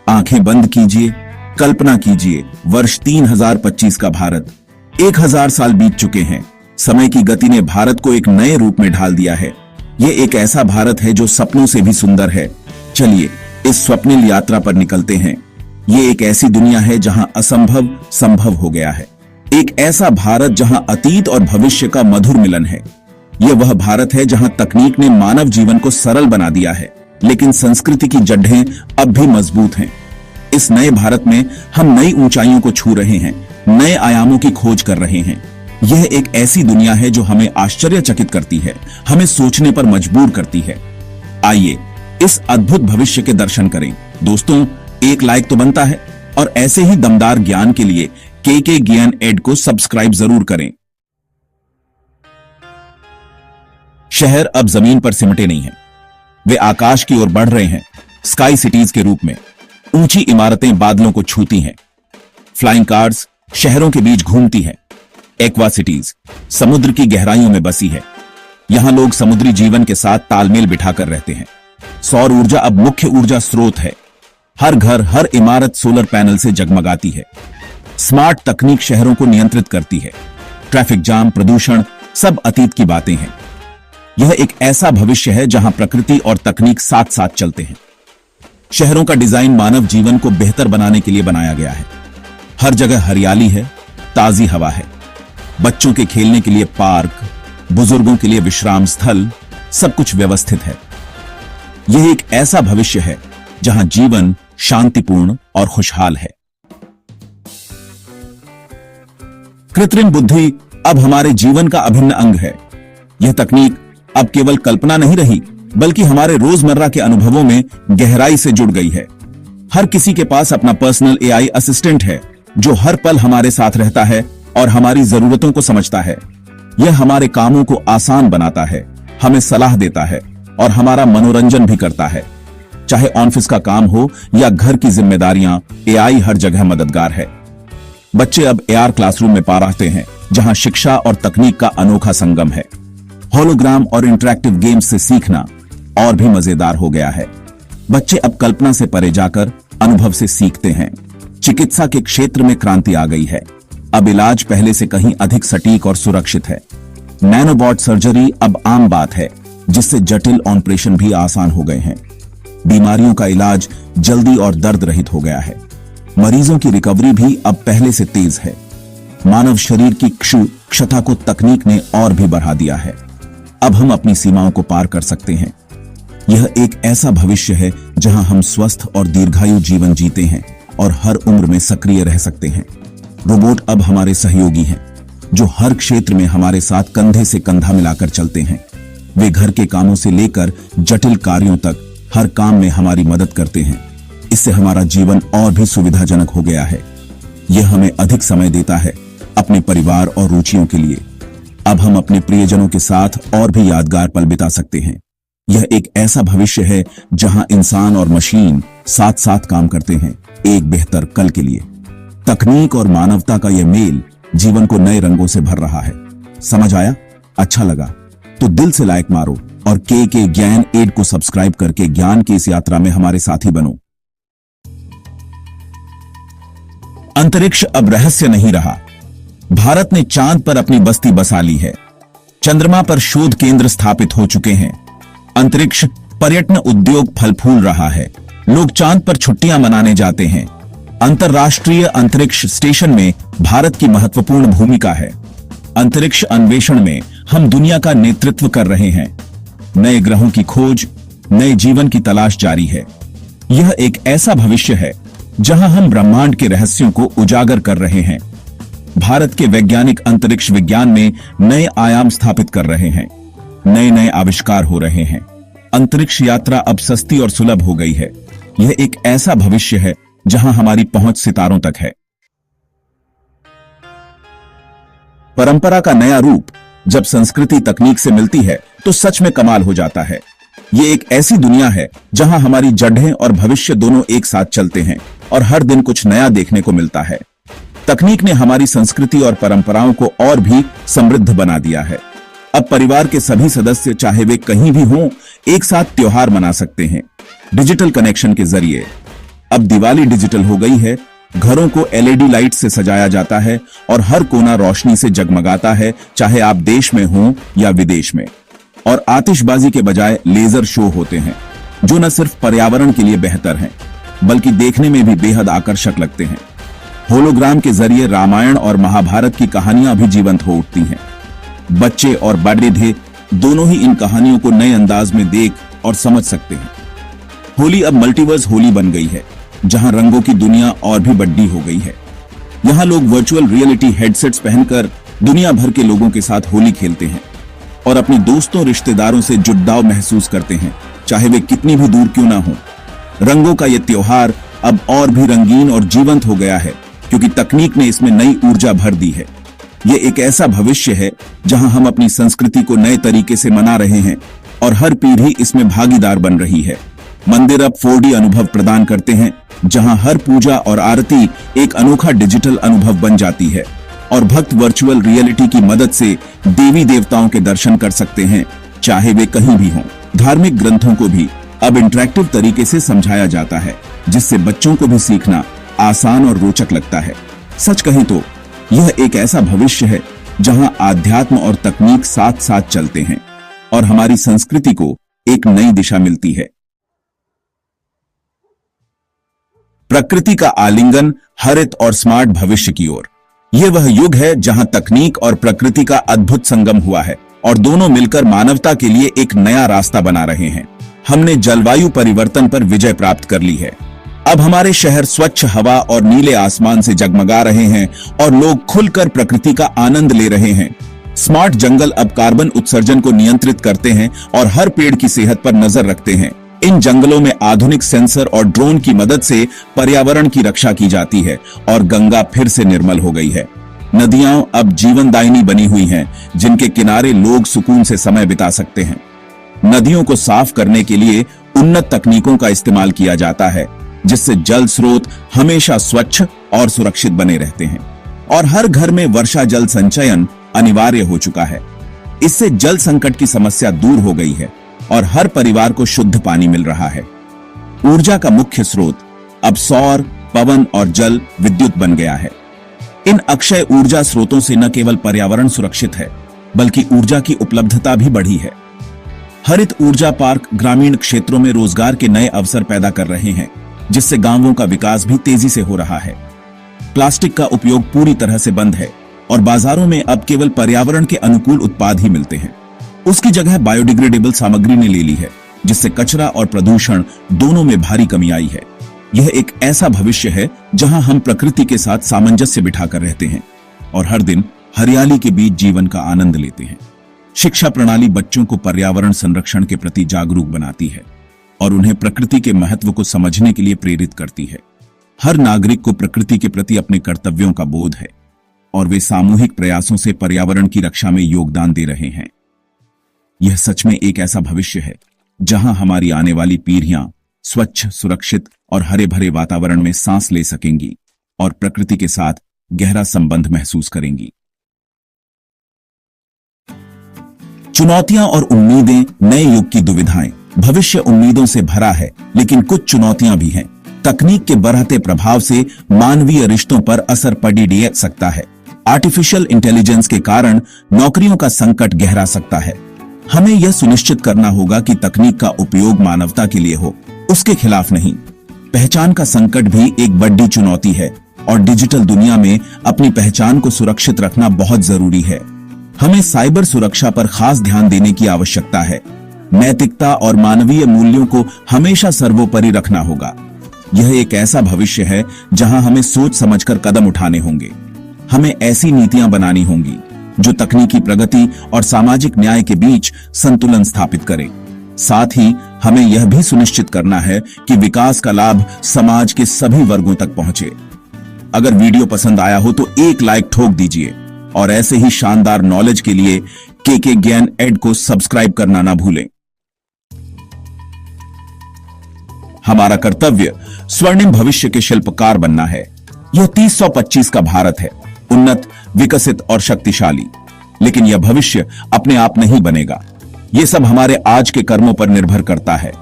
आंखें बंद कीजिए, कल्पना कीजिए वर्ष 3025 का भारत। 1000 साल बीत चुके हैं। समय की गति ने भारत को एक नए रूप में ढाल दिया है। ये एक ऐसा भारत है जो सपनों से भी सुंदर है। चलिए इस स्वप्निल यात्रा पर निकलते हैं। ये एक ऐसी दुनिया है जहां असंभव संभव हो गया है। एक ऐसा भारत जहां अतीत और भविष्य का मधुर मिलन है। यह वह भारत है जहां तकनीक ने मानव जीवन को सरल बना दिया है, लेकिन संस्कृति की जड़ें अब भी मजबूत हैं। इस नए भारत में हम नई ऊंचाइयों को छू रहे हैं, नए आयामों की खोज कर रहे हैं। यह एक ऐसी दुनिया है जो हमें आश्चर्यचकित करती है, हमें सोचने पर मजबूर करती है। आइए इस अद्भुत भविष्य के दर्शन करें। दोस्तों, एक लाइक तो बनता है, और ऐसे ही दमदार ज्ञान के लिए के ज्ञान एड को सब्सक्राइब जरूर करें। शहर अब जमीन पर सिमटे नहीं हैं, वे आकाश की ओर बढ़ रहे हैं, स्काई सिटीज के रूप में। ऊंची इमारतें बादलों को छूती हैं, फ्लाइंग कार्स शहरों के बीच घूमती हैं। एक्वा सिटीज समुद्र की गहराइयों में बसी है। यहां लोग समुद्री जीवन के साथ तालमेल बिठाकर रहते हैं। सौर ऊर्जा अब मुख्य ऊर्जा स्रोत है। हर घर, हर इमारत सोलर पैनल से जगमगाती है। स्मार्ट तकनीक शहरों को नियंत्रित करती है। ट्रैफिक जाम, प्रदूषण सब अतीत की बातें हैं। यह एक ऐसा भविष्य है जहां प्रकृति और तकनीक साथ साथ चलते हैं। शहरों का डिजाइन मानव जीवन को बेहतर बनाने के लिए बनाया गया है। हर जगह हरियाली है, ताजी हवा है। बच्चों के खेलने के लिए पार्क, बुजुर्गों के लिए विश्राम स्थल, सब कुछ व्यवस्थित है। यह एक ऐसा भविष्य है जहां जीवन शांतिपूर्ण और खुशहाल है। कृत्रिम बुद्धि अब हमारे जीवन का अभिन्न अंग है। यह तकनीक अब केवल कल्पना नहीं रही, बल्कि हमारे रोजमर्रा के अनुभवों में गहराई से जुड़ गई है। हर किसी के पास अपना पर्सनल एआई असिस्टेंट है, जो हर पल हमारे साथ रहता है और हमारी जरूरतों को समझता है। यह हमारे कामों को आसान बनाता है, हमें सलाह देता है और हमारा मनोरंजन भी करता है। चाहे ऑफिस का काम हो या घर की जिम्मेदारियां, एआई हर जगह मददगार है। बच्चे अब एआर क्लासरूम में पा रहे हैं, जहां शिक्षा और तकनीक का अनोखा संगम है। होलोग्राम और इंटरैक्टिव गेम्स से सीखना और भी मजेदार हो गया है। बच्चे अब कल्पना से परे जाकर अनुभव से सीखते हैं। चिकित्सा के क्षेत्र में क्रांति आ गई है। अब इलाज पहले से कहीं अधिक सटीक और सुरक्षित है। नैनोबॉट सर्जरी अब आम बात है, जिससे जटिल ऑपरेशन भी आसान हो गए हैं। बीमारियों का इलाज जल्दी और दर्द रहित हो गया है। मरीजों की रिकवरी भी अब पहले से तेज है। मानव शरीर की क्षमता को तकनीक ने और भी बढ़ा दिया है। अब हम अपनी सीमाओं को पार कर सकते हैं। यह एक ऐसा भविष्य है जहां हम स्वस्थ और दीर्घायु जीवन जीते हैं और हर उम्र में सक्रिय रह सकते हैं। रोबोट अब हमारे सहयोगी हैं, जो हर क्षेत्र में हमारे साथ कंधे से कंधा मिलाकर चलते हैं। वे घर के कामों से लेकर जटिल कार्यों तक हर काम में हमारी मदद करते हैं। इससे हमारा जीवन और भी सुविधाजनक हो गया है। यह हमें अधिक समय देता है अपने परिवार और रुचियों के लिए। अब हम अपने प्रियजनों के साथ और भी यादगार पल बिता सकते हैं। यह एक ऐसा भविष्य है जहां इंसान और मशीन साथ साथ काम करते हैं, एक बेहतर कल के लिए। तकनीक और मानवता का यह मेल जीवन को नए रंगों से भर रहा है। समझ आया? अच्छा लगा तो दिल से लाइक मारो और के ज्ञान एड को सब्सक्राइब करके ज्ञान की इस यात्रा में हमारे साथी बनो। अंतरिक्ष अब रहस्य नहीं रहा। भारत ने चांद पर अपनी बस्ती बसा ली है। चंद्रमा पर शोध केंद्र स्थापित हो चुके हैं। अंतरिक्ष पर्यटन उद्योग फल फूल रहा है। लोग चांद पर छुट्टियां मनाने जाते हैं। अंतरराष्ट्रीय अंतरिक्ष स्टेशन में भारत की महत्वपूर्ण भूमिका है। अंतरिक्ष अन्वेषण में हम दुनिया का नेतृत्व कर रहे हैं। नए ग्रहों की खोज, नए जीवन की तलाश जारी है। यह एक ऐसा भविष्य है जहां हम ब्रह्मांड के रहस्यों को उजागर कर रहे हैं। भारत के वैज्ञानिक अंतरिक्ष विज्ञान में नए आयाम स्थापित कर रहे हैं। नए नए आविष्कार हो रहे हैं। अंतरिक्ष यात्रा अब सस्ती और सुलभ हो गई है। यह एक ऐसा भविष्य है जहां हमारी पहुंच सितारों तक है। परंपरा का नया रूप जब संस्कृति तकनीक से मिलती है तो सच में कमाल हो जाता है। यह एक ऐसी दुनिया है जहां हमारी जड़ें और भविष्य दोनों एक साथ चलते हैं और हर दिन कुछ नया देखने को मिलता है। तकनीक ने हमारी संस्कृति और परंपराओं को और भी समृद्ध बना दिया है। अब परिवार के सभी सदस्य, चाहे वे कहीं भी हों, एक साथ त्योहार मना सकते हैं डिजिटल कनेक्शन के जरिए। अब दिवाली डिजिटल हो गई है, घरों को एलईडी लाइट से सजाया जाता है और हर कोना रोशनी से जगमगाता है, चाहे आप देश में हो या विदेश में। और आतिशबाजी के बजाय लेजर शो होते हैं, जो न सिर्फ पर्यावरण के लिए बेहतर हैं, बल्कि देखने में भी बेहद आकर्षक लगते हैं। होलोग्राम के जरिए रामायण और महाभारत की कहानियां भी जीवंत हो उठती हैं। बच्चे और बड़े दोनों ही इन कहानियों को नए अंदाज में देख और समझ सकते हैं। होली अब मल्टीवर्स होली बन गई है, जहां रंगों की दुनिया और भी बड़ी हो गई है। यहां लोग वर्चुअल रियलिटी हेडसेट्स पहनकर दुनिया भर के लोगों के साथ होली खेलते हैं और अपने दोस्तों रिश्तेदारों से जुड़ाव महसूस करते हैं, चाहे वे कितनी भी दूर क्यों ना हो। रंगों का यह त्योहार अब और भी रंगीन और जीवंत हो गया है, क्योंकि तकनीक ने इसमें नई ऊर्जा भर दी है। ये एक ऐसा भविष्य है जहां हम अपनी संस्कृति को नए तरीके से मना रहे हैं और हर पीढ़ी इसमें भागीदार बन रही है। मंदिर अब 4D अनुभव प्रदान करते हैं, जहां हर पूजा और आरती एक अनोखा डिजिटल अनुभव बन जाती है और भक्त वर्चुअल रियलिटी की मदद से देवी देवताओं के दर्शन कर सकते हैं, चाहे वे कहीं भी हों। धार्मिक ग्रंथों को भी अब इंटरैक्टिव तरीके से समझाया जाता है, जिससे बच्चों को भी सीखना आसान और रोचक लगता है। सच कहें तो यह एक ऐसा भविष्य है जहां आध्यात्म और तकनीक साथ साथ चलते हैं और हमारी संस्कृति को एक नई दिशा मिलती है। प्रकृति का आलिंगन, हरित और स्मार्ट भविष्य की ओर। यह वह युग है जहां तकनीक और प्रकृति का अद्भुत संगम हुआ है और दोनों मिलकर मानवता के लिए एक नया रास्ता बना रहे हैं। हमने जलवायु परिवर्तन पर विजय प्राप्त कर ली है। अब हमारे शहर स्वच्छ हवा और नीले आसमान से जगमगा रहे हैं और लोग खुलकर प्रकृति का आनंद ले रहे हैं। स्मार्ट जंगल अब कार्बन उत्सर्जन को नियंत्रित करते हैं और हर पेड़ की सेहत पर नजर रखते हैं। इन जंगलों में आधुनिक सेंसर और ड्रोन की मदद से पर्यावरण की रक्षा की जाती है और गंगा फिर से निर्मल हो गई है। नदियां अब जीवनदायिनी बनी हुई हैं, जिनके किनारे लोग सुकून से समय बिता सकते हैं। नदियों को साफ करने के लिए उन्नत तकनीकों का इस्तेमाल किया जाता है, जिससे जल स्रोत हमेशा स्वच्छ और सुरक्षित बने रहते हैं। और हर घर में वर्षा जल संचयन अनिवार्य हो चुका है। इससे जल संकट की समस्या दूर हो गई है और हर परिवार को शुद्ध पानी मिल रहा है। ऊर्जा का मुख्य स्रोत अब सौर, पवन और जल विद्युत बन गया है। इन अक्षय ऊर्जा स्रोतों से न केवल पर्यावरण सुरक्षित है, बल्कि ऊर्जा की उपलब्धता भी बढ़ी है। हरित ऊर्जा पार्क ग्रामीण क्षेत्रों में रोजगार के नए अवसर पैदा कर रहे हैं, जिससे गांवों का विकास भी तेजी से हो रहा है। प्लास्टिक का उपयोग पूरी तरह से बंद है और बाजारों में अब केवल पर्यावरण के अनुकूल उत्पाद ही मिलते हैं। उसकी जगह बायोडिग्रेडेबल सामग्री ने ले ली है, जिससे कचरा और प्रदूषण दोनों में भारी कमी आई है। यह एक ऐसा भविष्य है जहां हम प्रकृति के साथ सामंजस्य बिठाकर रहते हैं और हर दिन हरियाली के बीच जीवन का आनंद लेते हैं। शिक्षा प्रणाली बच्चों को पर्यावरण संरक्षण के प्रति जागरूक बनाती है और उन्हें प्रकृति के महत्व को समझने के लिए प्रेरित करती है। हर नागरिक को प्रकृति के प्रति अपने कर्तव्यों का बोध है और वे सामूहिक प्रयासों से पर्यावरण की रक्षा में योगदान दे रहे हैं। यह सच में एक ऐसा भविष्य है जहां हमारी आने वाली पीढ़ियां स्वच्छ, सुरक्षित और हरे भरे वातावरण में सांस ले सकेंगी और प्रकृति के साथ गहरा संबंध महसूस करेंगी। चुनौतियां और उम्मीदें, नए युग की दुविधाएं। भविष्य उम्मीदों से भरा है, लेकिन कुछ चुनौतियां भी हैं। तकनीक के बढ़ते प्रभाव से मानवीय रिश्तों पर असर पड़ सकता है। आर्टिफिशियल इंटेलिजेंस के कारण नौकरियों का संकट गहरा सकता है। हमें यह सुनिश्चित करना होगा कि तकनीक का उपयोग मानवता के लिए हो, उसके खिलाफ नहीं। पहचान का संकट भी एक बड़ी चुनौती है और डिजिटल दुनिया में अपनी पहचान को सुरक्षित रखना बहुत जरूरी है। हमें साइबर सुरक्षा पर खास ध्यान देने की आवश्यकता है। नैतिकता और मानवीय मूल्यों को हमेशा सर्वोपरि रखना होगा। यह एक ऐसा भविष्य है जहां हमें सोच समझकर कदम उठाने होंगे। हमें ऐसी नीतियां बनानी होंगी जो तकनीकी प्रगति और सामाजिक न्याय के बीच संतुलन स्थापित करे। साथ ही हमें यह भी सुनिश्चित करना है कि विकास का लाभ समाज के सभी वर्गों तक पहुंचे। अगर वीडियो पसंद आया हो तो एक लाइक ठोक दीजिए और ऐसे ही शानदार नॉलेज के लिए केके ज्ञान एड को सब्सक्राइब करना ना भूलें। हमारा कर्तव्य स्वर्णिम भविष्य के शिल्पकार बनना है। यह 3025 का भारत है, उन्नत, विकसित और शक्तिशाली। लेकिन यह भविष्य अपने आप नहीं बनेगा। यह सब हमारे आज के कर्मों पर निर्भर करता है।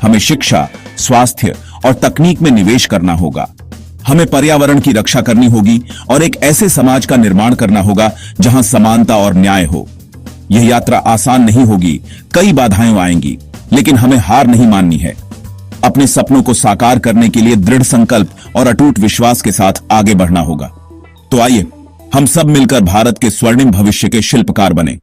हमें शिक्षा, स्वास्थ्य और तकनीक में निवेश करना होगा। हमें पर्यावरण की रक्षा करनी होगी और एक ऐसे समाज का निर्माण करना होगा जहां समानता और न्याय हो। यह यात्रा आसान नहीं होगी, कई बाधाएं आएंगी, लेकिन हमें हार नहीं माननी है। अपने सपनों को साकार करने के लिए दृढ़ संकल्प और अटूट विश्वास के साथ आगे बढ़ना होगा। तो आइए हम सब मिलकर भारत के स्वर्णिम भविष्य के शिल्पकार बने।